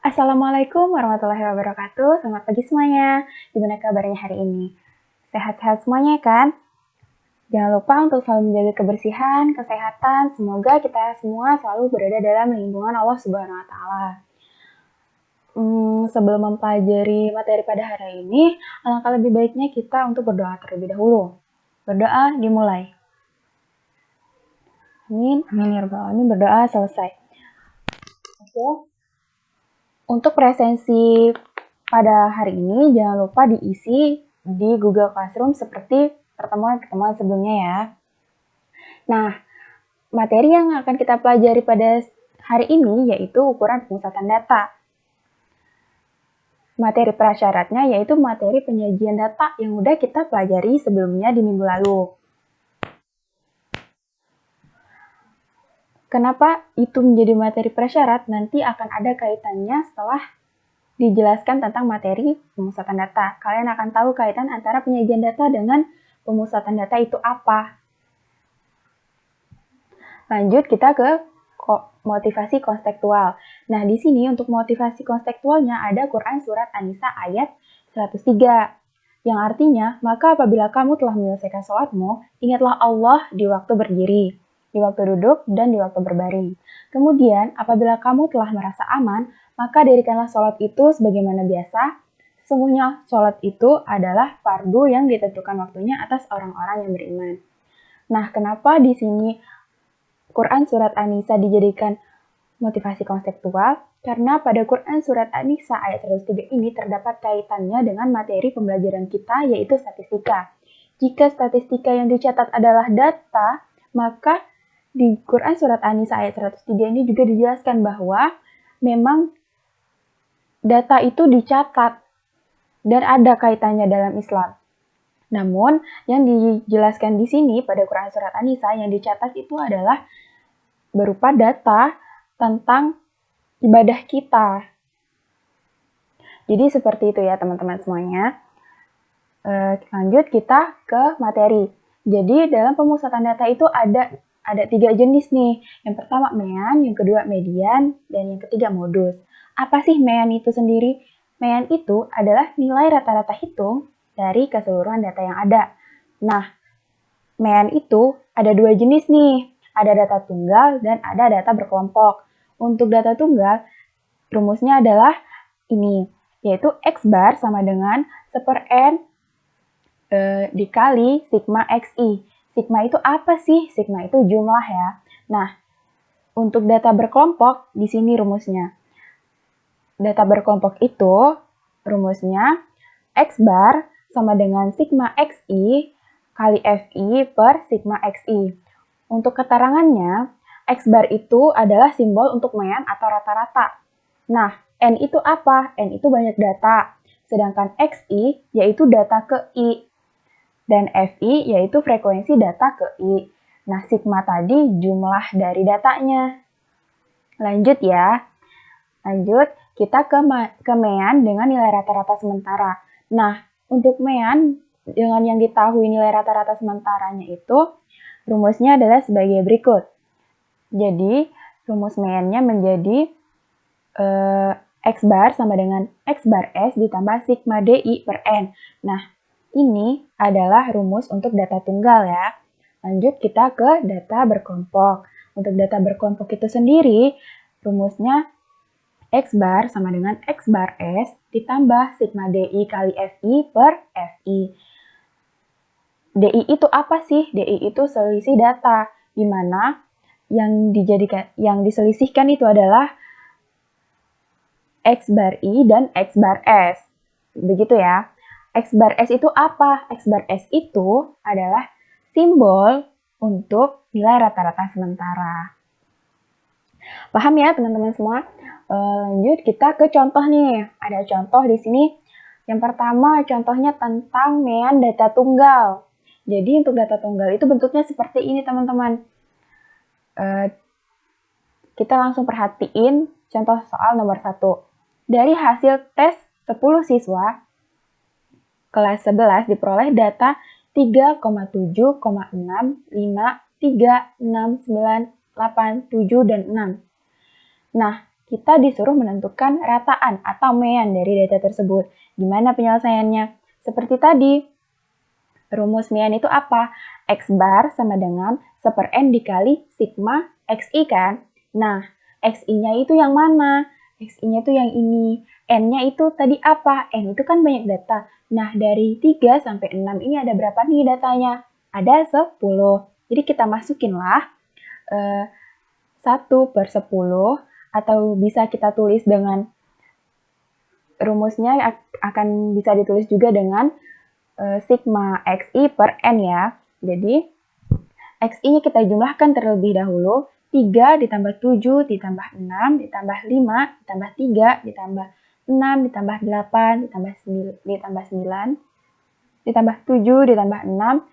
Assalamualaikum warahmatullahi wabarakatuh. Selamat pagi semuanya. Gimana kabarnya hari ini? Sehat-sehat semuanya kan? Jangan lupa untuk selalu menjaga kebersihan, kesehatan. Semoga kita semua selalu berada dalam lindungan Allah Subhanahu wa Ta'ala. Sebelum mempelajari materi pada hari ini, alangkah lebih baiknya kita untuk berdoa terlebih dahulu. Berdoa dimulai. Amin, amin ya rabbal alamin. Berdoa selesai. Oke. Untuk presensi pada hari ini jangan lupa diisi di Google Classroom seperti pertemuan-pertemuan sebelumnya ya. Nah, materi yang akan kita pelajari pada hari ini yaitu ukuran pemusatan data. Materi prasyaratnya yaitu materi penyajian data yang udah kita pelajari sebelumnya di minggu lalu. Kenapa itu menjadi materi prasyarat? Nanti akan ada kaitannya setelah dijelaskan tentang materi pemusatan data. Kalian akan tahu kaitan antara penyajian data dengan pemusatan data itu apa. Lanjut kita ke motivasi konstekstual. Nah, di sini untuk motivasi konstekstualnya ada Quran Surat An-Nisa ayat 103. Yang artinya, maka apabila kamu telah menyelesaikan sholatmu, ingatlah Allah di waktu berdiri, di waktu duduk, dan di waktu berbaring. Kemudian, apabila kamu telah merasa aman, maka dirikanlah sholat itu sebagaimana biasa. Sesungguhnya sholat itu adalah fardu yang ditentukan waktunya atas orang-orang yang beriman. Nah, kenapa di sini Quran Surat An-Nisa dijadikan motivasi konseptual? Karena pada Quran Surat An-Nisa ayat 103 ini terdapat kaitannya dengan materi pembelajaran kita yaitu statistika. Jika statistika yang dicatat adalah data, maka di Quran Surat An-Nisa ayat 103 ini juga dijelaskan bahwa memang data itu dicatat dan ada kaitannya dalam Islam. Namun, yang dijelaskan di sini pada Quran Surat An-Nisa yang dicatat itu adalah berupa data tentang ibadah kita. Jadi seperti itu ya teman-teman semuanya. Lanjut kita ke materi. Jadi dalam pemusatan data itu ada 3 jenis nih. Yang pertama mean, yang kedua median, dan yang ketiga modus. Apa sih mean itu sendiri? Mean itu adalah nilai rata-rata hitung dari keseluruhan data yang ada. Nah, mean itu ada 2 jenis nih. Ada data tunggal dan ada data berkelompok. Untuk data tunggal, rumusnya adalah ini, yaitu X bar sama dengan 1/n dikali sigma XI. Sigma itu apa sih? Sigma itu jumlah ya. Nah, untuk data berkelompok, di sini rumusnya. Data berkelompok itu rumusnya X bar sama dengan sigma XI kali FI per sigma XI. Untuk keterangannya, X bar itu adalah simbol untuk mean atau rata-rata. Nah, N itu apa? N itu banyak data. Sedangkan XI yaitu data ke I. Dan FI yaitu frekuensi data ke I. Nah, sigma tadi jumlah dari datanya. Lanjut ya. Lanjut, kita ke mean dengan nilai rata-rata sementara. Nah, untuk mean dengan yang diketahui nilai rata-rata sementaranya itu, rumusnya adalah sebagai berikut. Jadi, rumus meannya menjadi X bar sama dengan X bar S ditambah sigma DI per N. Nah, ini adalah rumus untuk data tunggal ya. Lanjut kita ke data berkelompok. Untuk data berkelompok itu sendiri, rumusnya X bar sama dengan X bar S ditambah sigma DI kali FI per FI. DI itu apa sih? DI itu selisih data, di mana yang diselisihkan itu adalah X bar I dan X bar S. Begitu ya. X bar S itu apa? X bar S itu adalah simbol untuk nilai rata-rata sementara. Paham ya teman-teman semua? Lanjut kita ke contoh nih. Ada contoh di sini. Yang pertama contohnya tentang mean data tunggal. Jadi untuk data tunggal itu bentuknya seperti ini teman-teman. Kita langsung perhatiin contoh soal nomor 1. Dari hasil tes 10 siswa kelas 11 diperoleh data 3,7,6, 5, 3, 6, 9, 8, 7, dan 6. Nah, kita disuruh menentukan rataan atau mean dari data tersebut. Gimana penyelesaiannya? Seperti tadi, rumus mean itu apa? X bar sama dengan 1/n dikali sigma XI kan? Nah, XI-nya itu yang mana? XI-nya itu yang ini. N-nya itu tadi apa? N itu kan banyak data. Nah, dari 3 sampai 6 ini ada berapa nih datanya? Ada 10. Jadi kita masukinlah 1/10, atau bisa kita tulis dengan rumusnya akan bisa ditulis juga dengan sigma XI per N ya. Jadi, XI-nya kita jumlahkan terlebih dahulu. 3 ditambah 7 ditambah 6 ditambah 5 ditambah 3 ditambah 6 ditambah 8 ditambah 9 ditambah 7 ditambah 6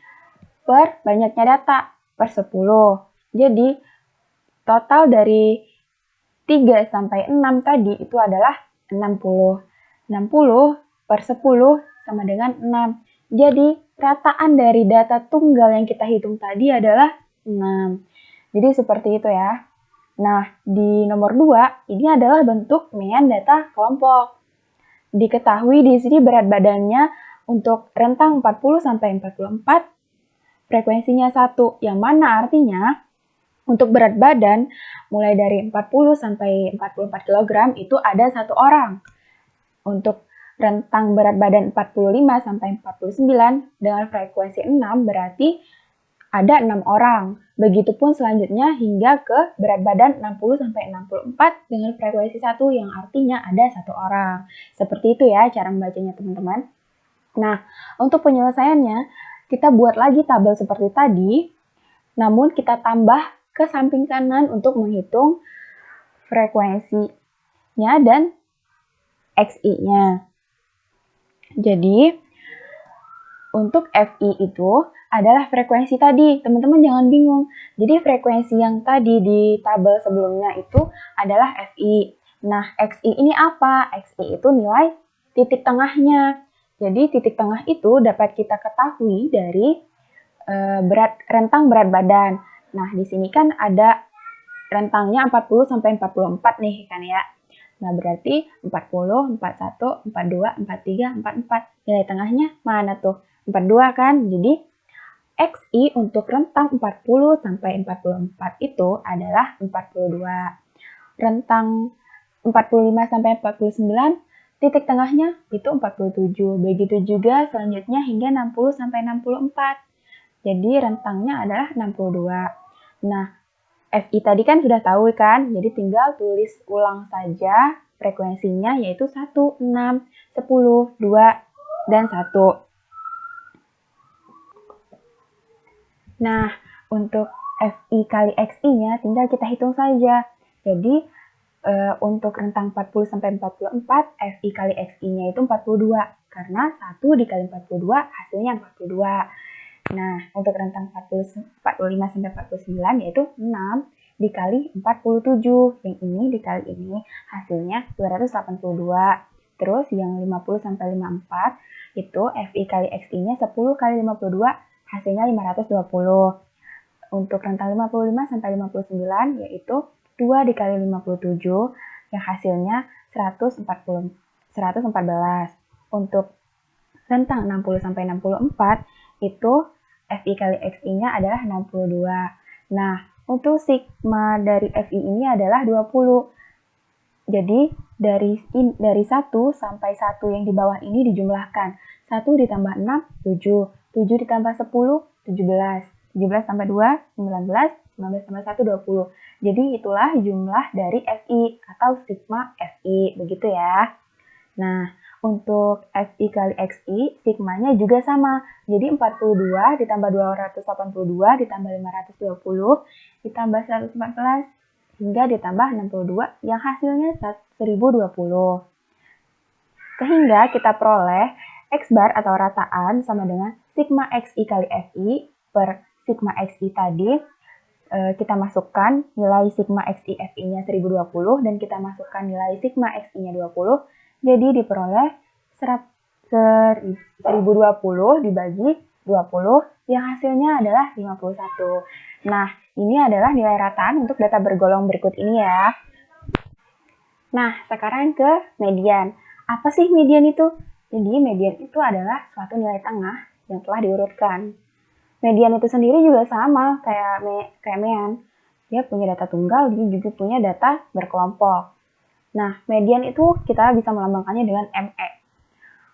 per banyaknya data per 10. Jadi, total dari 3 sampai 6 tadi itu adalah 60. 60 per 10 sama dengan 6. Jadi, rataan dari data tunggal yang kita hitung tadi adalah 6. Jadi, seperti itu ya. Nah, di nomor 2, ini adalah bentuk mean data kelompok. Diketahui di sini berat badannya untuk rentang 40 sampai 44, frekuensinya 1, yang mana artinya untuk berat badan mulai dari 40 sampai 44 kg itu ada 1 orang. Untuk rentang berat badan 45 sampai 49 dengan frekuensi 6 berarti ada 6 orang. Begitupun selanjutnya hingga ke berat badan 60 sampai 64 dengan frekuensi 1 yang artinya ada 1 orang. Seperti itu ya cara membacanya teman-teman. Nah, untuk penyelesaiannya kita buat lagi tabel seperti tadi, namun kita tambah ke samping kanan untuk menghitung frekuensinya dan XI-nya. Jadi, untuk FI itu adalah frekuensi tadi. Teman-teman jangan bingung. Jadi, frekuensi yang tadi di tabel sebelumnya itu adalah FI. Nah, XI ini apa? XI itu nilai titik tengahnya. Jadi, titik tengah itu dapat kita ketahui dari rentang berat badan. Nah, di sini kan ada rentangnya 40 sampai 44 nih kan ya. Nah, berarti 40, 41, 42, 43, 44. Nilai tengahnya mana tuh? 42 kan? Jadi, XI untuk rentang 40 sampai 44 itu adalah 42. Rentang 45 sampai 49, titik tengahnya itu 47. Begitu juga selanjutnya hingga 60 sampai 64. Jadi, rentangnya adalah 62. Nah, FI tadi kan sudah tahu kan, jadi tinggal tulis ulang saja frekuensinya yaitu 1, 6, 10, 2, dan 1. Nah, untuk FI kali XI-nya tinggal kita hitung saja. Jadi, untuk rentang 40 sampai 44, FI kali XI-nya itu 42. Karena 1 dikali 42 hasilnya 42. Nah, untuk rentang 45 sampai 49 yaitu 6 dikali 47. Yang ini dikali ini hasilnya 282. Terus yang 50 sampai 54 itu FI kali XI-nya 10 kali 52 hasilnya 520. Untuk rentang 55 sampai 59 yaitu 2 dikali 57 yang hasilnya 114. Untuk rentang 60 sampai 64 itu FI kali XI-nya adalah 62. Nah, untuk sigma dari FI ini adalah 20. Jadi, dari 1 sampai 1 yang di bawah ini dijumlahkan. 1 ditambah 6, 7. 7 ditambah 10, 17. 17 tambah 2, 19. 19 tambah 1, 20. Jadi, itulah jumlah dari FI atau sigma FI. Begitu ya. Nah, untuk FI kali XI, sigmanya juga sama. Jadi 42 ditambah 282 ditambah 520 ditambah 114 hingga ditambah 62 yang hasilnya 1020. Sehingga kita peroleh X bar atau rataan sama dengan sigma XI kali FI per sigma XI tadi. Kita masukkan nilai sigma XI FI-nya 1020 dan kita masukkan nilai sigma XI-nya 20. Jadi diperoleh 1020 dibagi 20 yang hasilnya adalah 51. Nah, ini adalah nilai rataan untuk data bergolong berikut ini ya. Nah, sekarang ke median. Apa sih median itu? Jadi, median itu adalah suatu nilai tengah yang telah diurutkan. Median itu sendiri juga sama kayak mean. Dia punya data tunggal, dia juga punya data berkelompok. Nah, median itu kita bisa melambangkannya dengan ME.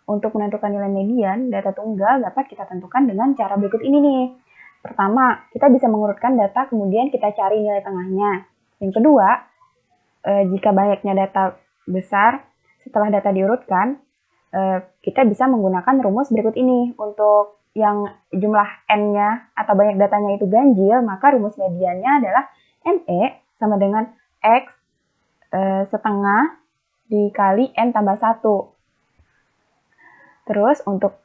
Untuk menentukan nilai median, data tunggal dapat kita tentukan dengan cara berikut ini nih. Pertama, kita bisa mengurutkan data, kemudian kita cari nilai tengahnya. Yang kedua, jika banyaknya data besar, setelah data diurutkan, kita bisa menggunakan rumus berikut ini. Untuk yang jumlah N-nya atau banyak datanya itu ganjil, maka rumus mediannya adalah ME sama dengan X setengah dikali N tambah 1. Terus untuk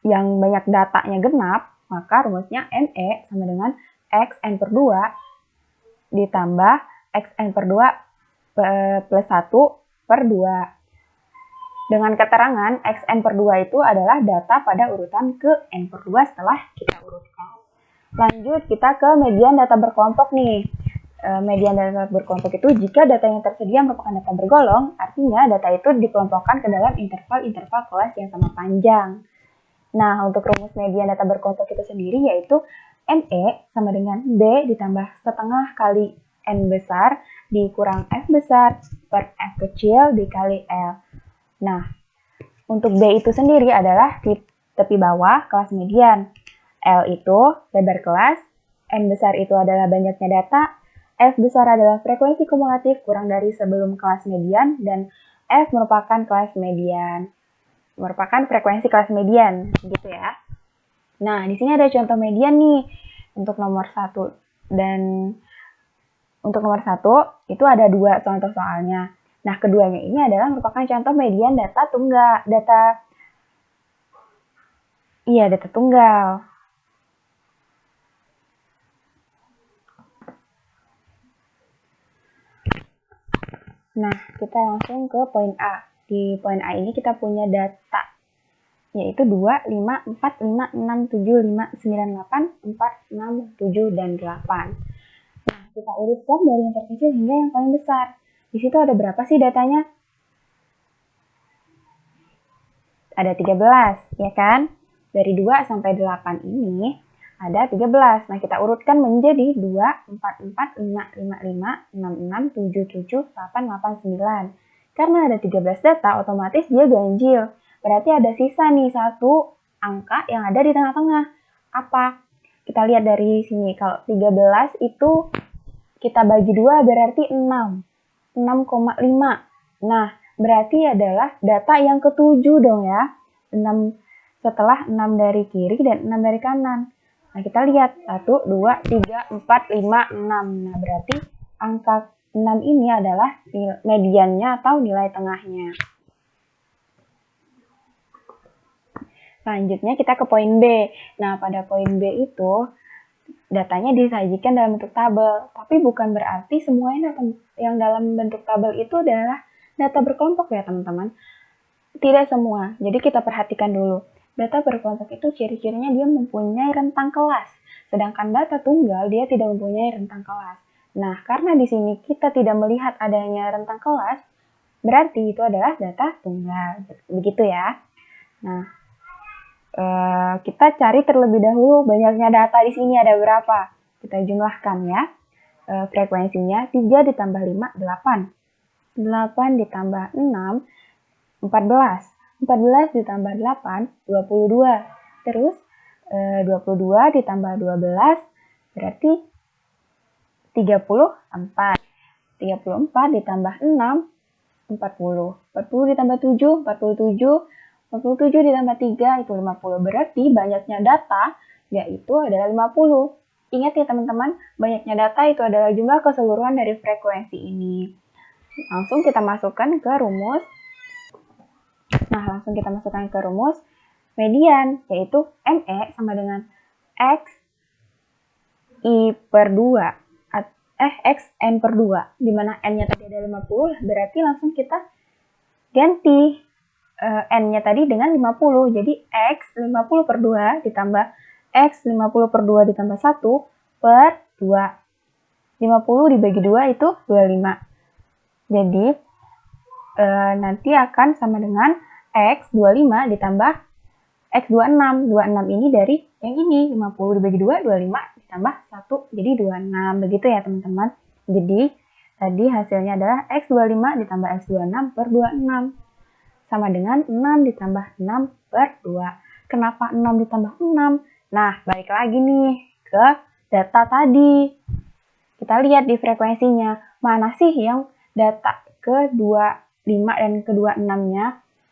yang banyak datanya genap, maka rumusnya ME sama dengan XN per 2 ditambah XN per 2 plus 1 per 2. Dengan keterangan XN per 2 itu adalah data pada urutan ke N per 2 setelah kita urutkan. Lanjut kita ke median data berkelompok nih. Median data berkelompok itu jika data yang tersedia merupakan data bergolong, artinya data itu dikelompokkan ke dalam interval-interval kelas yang sama panjang. Nah, untuk rumus median data berkelompok itu sendiri yaitu ME sama dengan B ditambah setengah kali N besar dikurang F besar per F kecil dikali L. Nah, untuk B itu sendiri adalah di tepi bawah kelas median. L itu lebar kelas, N besar itu adalah banyaknya data, F besar adalah frekuensi kumulatif kurang dari sebelum kelas median, dan F merupakan kelas median. Merupakan frekuensi kelas median, gitu ya. Nah, di sini ada contoh median nih untuk nomor 1. Dan untuk nomor 1 itu ada 2 contoh soalnya. Nah, keduanya ini adalah merupakan contoh median data tunggal. Data tunggal. Nah, kita langsung ke poin A. Di poin A ini kita punya data, yaitu 2, 5, 4, 5, 6, 7, 5, 9, 8, 4, 6, 7, dan 8. Nah, kita urutkan dari yang terkecil hingga yang paling besar. Di situ ada berapa sih datanya? Ada 13, ya kan? Dari 2 sampai 8 ini ada 13. Nah, kita urutkan menjadi 2, 4, 4, 5, 5, 5, 6, 6, 7, 7, 8, 8, 9. Karena ada 13 data, otomatis dia ganjil. Berarti ada sisa nih satu angka yang ada di tengah-tengah. Apa? Kita lihat dari sini. Kalau 13 itu kita bagi 2 berarti 6. 6,5. Nah, berarti adalah data yang ketujuh dong ya. 6 setelah 6 dari kiri dan 6 dari kanan. Nah, kita lihat 1, 2, 3, 4, 5, 6. Nah, berarti angka 6 ini adalah mediannya atau nilai tengahnya. Selanjutnya kita ke poin B. Nah, pada poin B itu datanya disajikan dalam bentuk tabel, tapi bukan berarti semuanya yang dalam bentuk tabel itu adalah data berkelompok ya teman-teman. Tidak semua, jadi kita perhatikan dulu. Data berkelompok itu ciri-cirinya dia mempunyai rentang kelas, sedangkan data tunggal dia tidak mempunyai rentang kelas. Nah, karena di sini kita tidak melihat adanya rentang kelas, berarti itu adalah data tunggal. Begitu ya. Nah, kita cari terlebih dahulu banyaknya data di sini ada berapa. Kita jumlahkan ya. Frekuensinya 3 ditambah 5, 8. 8 ditambah 6, 14. 14 ditambah 8, 22. Terus 22 ditambah 12 berarti 34. 34 ditambah 6, 40. 40 ditambah 7, 47. 47 ditambah 3 itu 50. Berarti banyaknya data yaitu adalah 50. Ingat ya teman-teman, banyaknya data itu adalah jumlah keseluruhan dari frekuensi ini. Langsung kita masukkan ke rumus. Median, yaitu ME sama dengan X I per 2. X N per 2. Dimana N-nya tadi ada 50, berarti langsung kita ganti N-nya tadi dengan 50. Jadi X 50 per 2 ditambah X 50 per 2 ditambah 1 per 2. 50 dibagi 2 itu 25. Jadi nanti akan sama dengan X25 ditambah X26. 26 ini dari yang ini, 50 dibagi 2, 25 ditambah 1, jadi 26. Begitu ya teman-teman. Jadi tadi hasilnya adalah X25 ditambah X26 per 26. Sama dengan 6 ditambah 6 per 2. Kenapa 6 ditambah 6? Nah, balik lagi nih ke data tadi. Kita lihat di frekuensinya, mana sih yang data ke 25 dan ke 26-nya?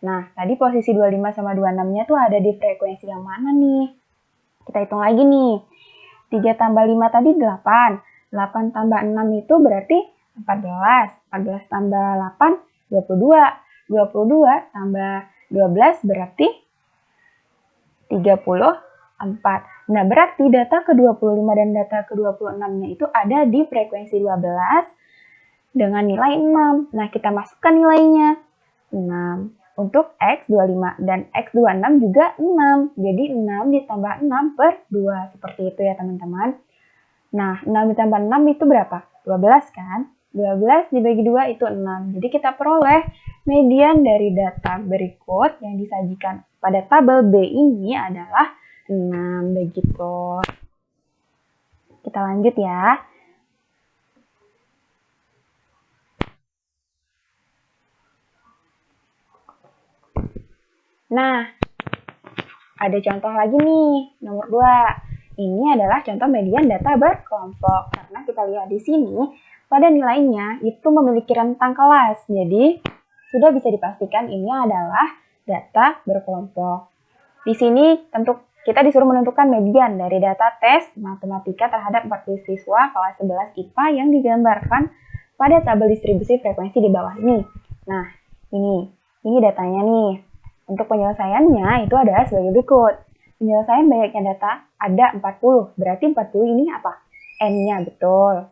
Nah, tadi posisi 25 sama 26-nya tuh ada di frekuensi yang mana nih? Kita hitung lagi nih. 3 tambah 5 tadi 8. 8 tambah 6 itu berarti 14. 14 tambah 8, 22. 22 tambah 12 berarti 34. Nah, berarti data ke-25 dan data ke-26-nya itu ada di frekuensi 12 dengan nilai 6. Nah, kita masukkan nilainya. 6. Untuk X25 dan X26 juga 6. Jadi 6 ditambah 6 per 2. Seperti itu ya teman-teman. Nah, 6 ditambah 6 itu berapa? 12 kan? 12 dibagi 2 itu 6. Jadi kita peroleh median dari data berikut yang disajikan pada tabel B ini adalah 6. Begitu. Kita lanjut ya. Nah, ada contoh lagi nih, nomor 2. Ini adalah contoh median data berkelompok. Karena kita lihat di sini, pada nilainya itu memiliki rentang kelas. Jadi, sudah bisa dipastikan ini adalah data berkelompok. Di sini tentu kita disuruh menentukan median dari data tes matematika terhadap 40 siswa kelas 11 IPA yang digambarkan pada tabel distribusi frekuensi di bawah ini. Nah, ini datanya nih. Untuk penyelesaiannya itu adalah sebagai berikut. Penyelesaian banyaknya data ada 40. Berarti 40 ini apa? N-nya, betul.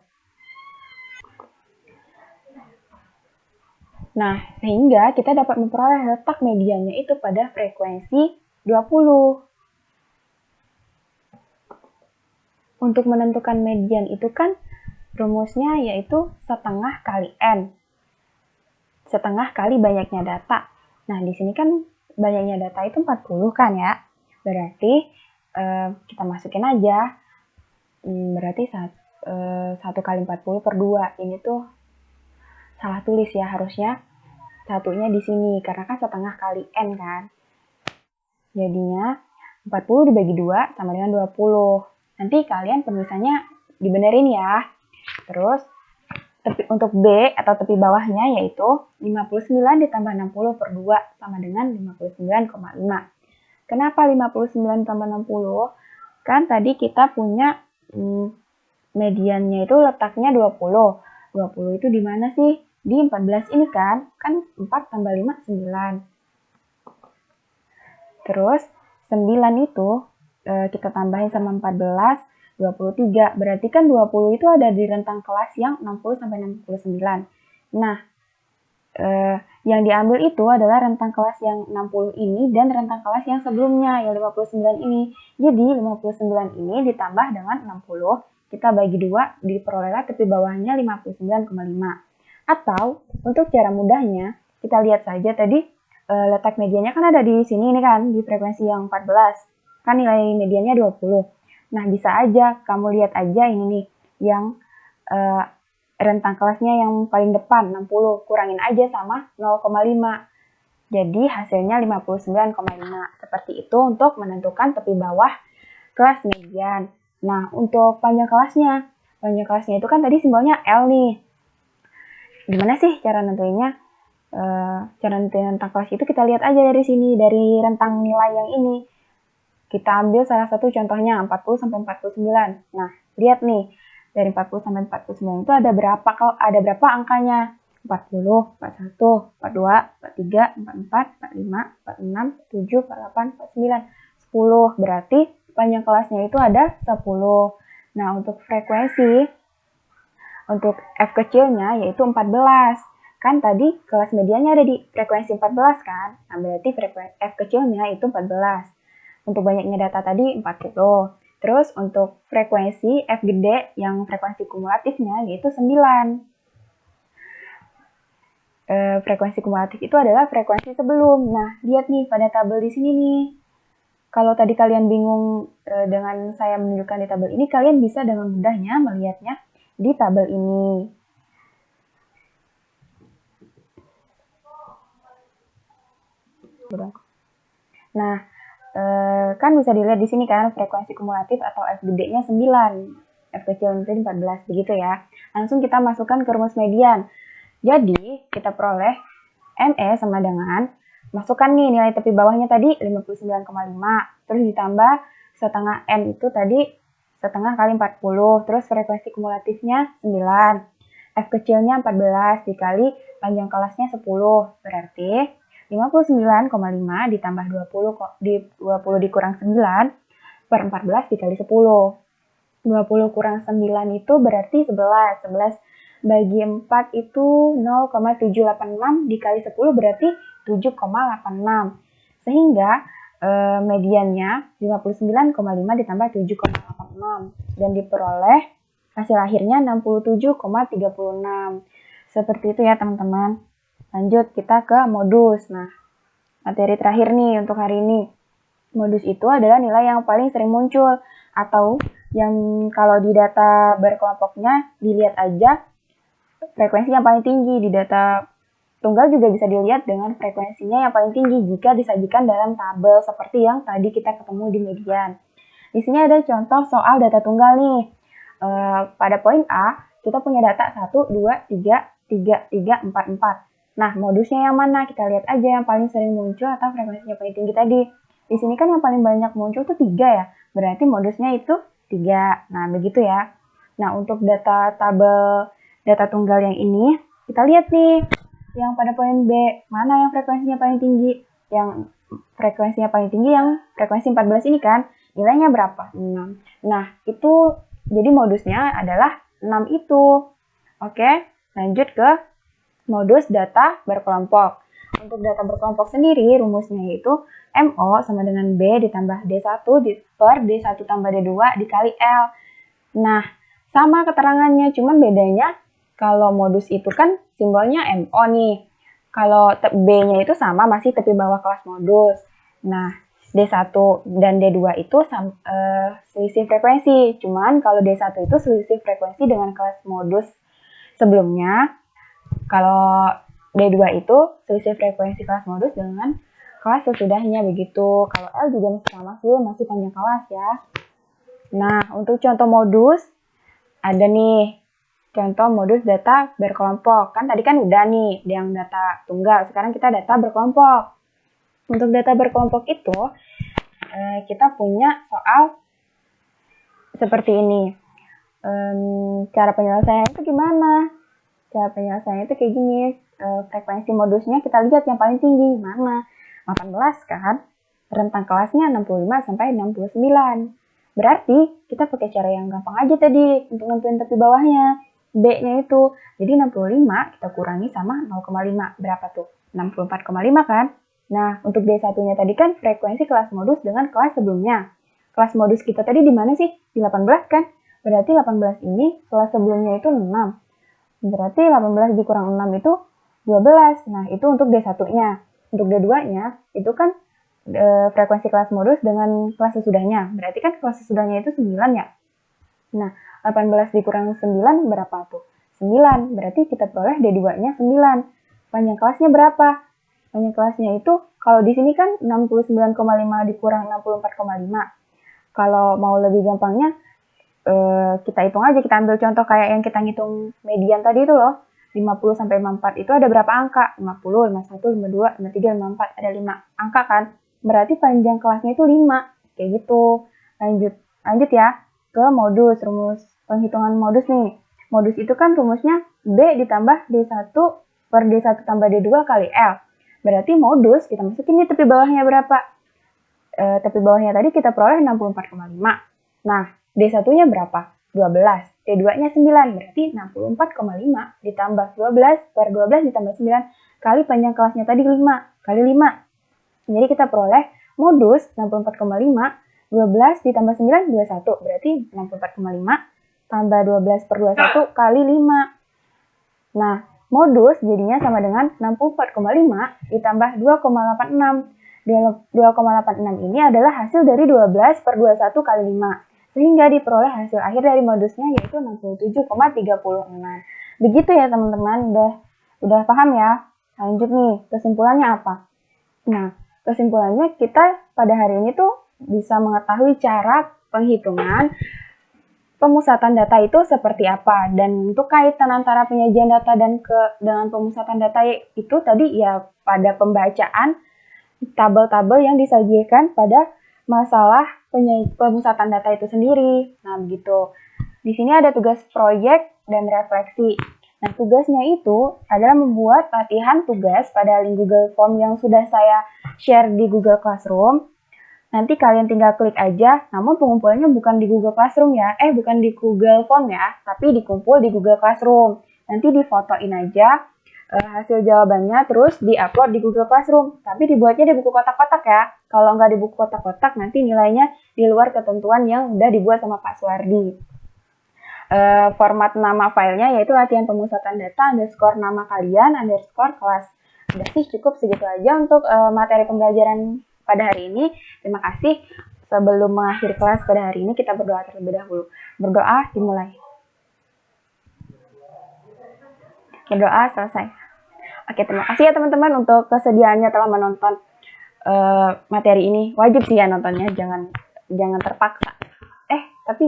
Nah, sehingga kita dapat memperoleh letak mediannya itu pada frekuensi 20. Untuk menentukan median itu kan rumusnya yaitu setengah kali N. Setengah kali banyaknya data. Nah, di sini kan banyaknya data itu 40 kan ya. Berarti kita masukin aja. Berarti 1 kali 40 per 2. Ini tuh salah tulis ya, harusnya satunya di sini karena kan setengah kali N kan. Jadinya 40 dibagi 2 sama dengan 20. Nanti kalian penulisannya dibenerin ya. Terus untuk B atau tepi bawahnya yaitu 59 ditambah 60 per 2 sama dengan 59,5. Kenapa 59 tambah 60? Kan tadi kita punya mediannya itu letaknya 20. 20 itu di mana sih? Di 14 ini kan? Kan 4 tambah 5, 9. Terus 9 itu kita tambahin sama 14, 23. Berarti kan 20 itu ada di rentang kelas yang 60 sampai 69. Nah, yang diambil itu adalah rentang kelas yang 60 ini dan rentang kelas yang sebelumnya, yang 59 ini. Jadi 59 ini ditambah dengan 60, kita bagi 2, diperolehlah tepi bawahnya 59,5. Atau, untuk cara mudahnya, kita lihat saja tadi, letak mediannya kan ada di sini ini kan, di frekuensi yang 14. Kan nilai mediannya 20. Nah, bisa aja, kamu lihat aja ini nih, yang rentang kelasnya yang paling depan, 60. Kurangin aja sama 0,5. Jadi, hasilnya 59,5. Seperti itu untuk menentukan tepi bawah kelas median. Nah, untuk panjang kelasnya. Panjang kelasnya itu kan tadi simbolnya L nih. Gimana sih cara nentuinnya? Cara nentuin rentang kelas itu kita lihat aja dari sini, dari rentang nilai yang ini. Kita ambil salah satu contohnya, 40 sampai 49. Nah, lihat nih, dari 40 sampai 49 itu ada berapa angkanya? 40, 41, 42, 43, 44, 45, 46, 47, 48, 49, 10. Berarti panjang kelasnya itu ada 10. Nah, untuk frekuensi, untuk F kecilnya yaitu 14. Kan tadi kelas medianya ada di frekuensi 14 kan? Nah, berarti frekuensi F kecilnya itu 14. Untuk banyaknya data tadi 40. Terus untuk frekuensi F gede yang frekuensi kumulatifnya yaitu 9. frekuensi kumulatif itu adalah frekuensi sebelum. Nah, lihat nih pada tabel di sini nih. Kalau tadi kalian bingung dengan saya menunjukkan di tabel ini, kalian bisa dengan mudahnya melihatnya di tabel ini. Nah, kan bisa dilihat di sini kan frekuensi kumulatif atau F gede-nya 9, F kecil itu 14, begitu ya. Langsung kita masukkan ke rumus median. Jadi, kita peroleh ME sama dengan, masukkan nih nilai tepi bawahnya tadi 59,5, terus ditambah setengah M itu tadi setengah kali 40, terus frekuensi kumulatifnya 9, F kecilnya 14 dikali panjang kelasnya 10, berarti 59,5 ditambah 20 dikurang 9 per 14 dikali 10. 20 kurang 9 itu berarti 11. 11 bagi 4 itu 0,786 dikali 10 berarti 7,86. Sehingga mediannya 59,5 ditambah 7,86 dan diperoleh hasil akhirnya 67,36. Seperti itu ya teman-teman. Lanjut kita ke modus. Nah, materi terakhir nih untuk hari ini. Modus itu adalah nilai yang paling sering muncul atau yang kalau di data berkelompoknya dilihat aja frekuensi yang paling tinggi. Di data tunggal juga bisa dilihat dengan frekuensinya yang paling tinggi jika disajikan dalam tabel seperti yang tadi kita ketemu di median. Di sini ada contoh soal data tunggal nih. Pada poin A, kita punya data 1, 2, 3, 3, 3, 4, 4. Nah, modusnya yang mana? Kita lihat aja yang paling sering muncul atau frekuensinya paling tinggi tadi. Di sini kan yang paling banyak muncul tuh 3 ya. Berarti modusnya itu 3. Nah, begitu ya. Nah, untuk data tabel data tunggal yang ini, kita lihat nih. Yang pada poin B, mana yang frekuensinya paling tinggi? Yang frekuensinya paling tinggi yang frekuensi 14 ini kan. Nilainya berapa? 6. Nah, itu jadi modusnya adalah 6 itu. Oke, lanjut ke modus data berkelompok. Untuk data berkelompok sendiri, rumusnya yaitu MO sama dengan B ditambah D1 per D1 tambah D2 dikali L. Nah, sama keterangannya, cuman bedanya kalau modus itu kan simbolnya MO nih. Kalau B-nya itu sama, masih tepi bawah kelas modus. Nah, D1 dan D2 itu selisih frekuensi. Cuman kalau D1 itu selisih frekuensi dengan kelas modus sebelumnya. Kalau D2 itu selisih frekuensi kelas modus dengan kelas sesudahnya begitu. Kalau L juga sama sih, masih panjang kelas ya. Nah, untuk contoh modus ada nih. Contoh modus data berkelompok. Kan tadi kan udah nih yang data tunggal. Sekarang kita data berkelompok. Untuk data berkelompok itu kita punya soal seperti ini. Cara penyelesaiannya itu gimana? Cara penyelesaiannya itu kayak gini. Frekuensi modusnya kita lihat yang paling tinggi mana? 18 kan? Rentang kelasnya 65 sampai 69. Berarti kita pakai cara yang gampang aja tadi untuk nentuin tepi bawahnya. B-nya itu. Jadi 65 kita kurangi sama 0,5. Berapa tuh? 64,5 kan? Nah, untuk D1-nya tadi kan frekuensi kelas modus dengan kelas sebelumnya. Kelas modus kita tadi di mana sih? Di 18 kan? Berarti 18 ini kelas sebelumnya itu 6. Berarti 18 dikurang 6 itu 12. Nah, itu untuk D1-nya. Untuk D2-nya, itu kan frekuensi kelas modus dengan kelas sesudahnya. Berarti kan kelas sesudahnya itu 9 ya. Nah, 18 dikurang 9 berapa tuh? 9. Berarti kita peroleh D2-nya 9. Panjang kelasnya berapa? Panjang kelasnya itu, kalau di sini kan 69,5 dikurang 64,5. Kalau mau lebih gampangnya, kita hitung aja, kita ambil contoh kayak yang kita ngitung median tadi itu loh. 50 sampai 54 itu ada berapa angka? 50, 51, 52, 53, 54, ada 5 angka kan? Berarti panjang kelasnya itu 5. Kayak gitu. Lanjut ya ke modus, rumus penghitungan modus nih. Modus itu kan rumusnya B ditambah D1 per D1 tambah D2 kali L. Berarti modus kita masukin nih tepi bawahnya berapa? Tepi bawahnya tadi kita peroleh 64,5. Nah, D1-nya berapa? 12. D2-nya 9. Berarti 64,5 ditambah 12 per 12 ditambah 9 kali panjang kelasnya tadi 5 kali 5. Jadi kita peroleh modus 64,5, 12 ditambah 9, 21. Berarti 64,5 tambah 12 per 21 kali 5. Nah, Modus jadinya sama dengan 64,5 ditambah 2,86. 2,86 ini adalah hasil dari 12 per 21 kali 5. Sehingga diperoleh hasil akhir dari modusnya yaitu 67,36. Begitu ya teman-teman, udah paham ya? Lanjut nih, kesimpulannya apa? Nah, kesimpulannya kita pada hari ini tuh bisa mengetahui cara penghitungan pemusatan data itu seperti apa, dan untuk kaitan antara penyajian data dengan pemusatan data itu tadi ya pada pembacaan tabel-tabel yang disajikan pada masalah pemusatan data itu sendiri. Nah, begitu. Di sini ada tugas proyek dan refleksi. Nah, tugasnya itu adalah membuat latihan tugas pada link Google Form yang sudah saya share di Google Classroom. Nanti kalian tinggal klik aja, namun pengumpulannya bukan di Google Classroom ya, bukan di Google Form ya, tapi dikumpul di Google Classroom. Nanti difotoin aja hasil jawabannya, terus diupload di Google Classroom. Tapi dibuatnya di buku kotak-kotak ya. Kalau nggak di buku kotak-kotak, nanti nilainya di luar ketentuan yang udah dibuat sama Pak Suwardi. Format nama filenya yaitu latihan pemusatan data underscore nama kalian underscore kelas. Udah sih, cukup segitu aja untuk materi pembelajaran pada hari ini. Terima kasih. Sebelum mengakhiri kelas pada hari ini, kita berdoa terlebih dahulu. Berdoa, dimulai. Berdoa, selesai. Oke, terima kasih ya teman-teman untuk kesediaannya telah menonton materi ini. Wajib sih ya nontonnya, jangan terpaksa. Tapi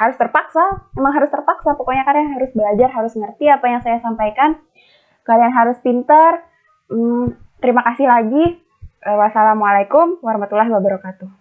harus terpaksa. Emang harus terpaksa. Pokoknya kalian harus belajar, harus ngerti apa yang saya sampaikan. Kalian harus pintar. Terima kasih lagi. Wassalamualaikum warahmatullahi wabarakatuh.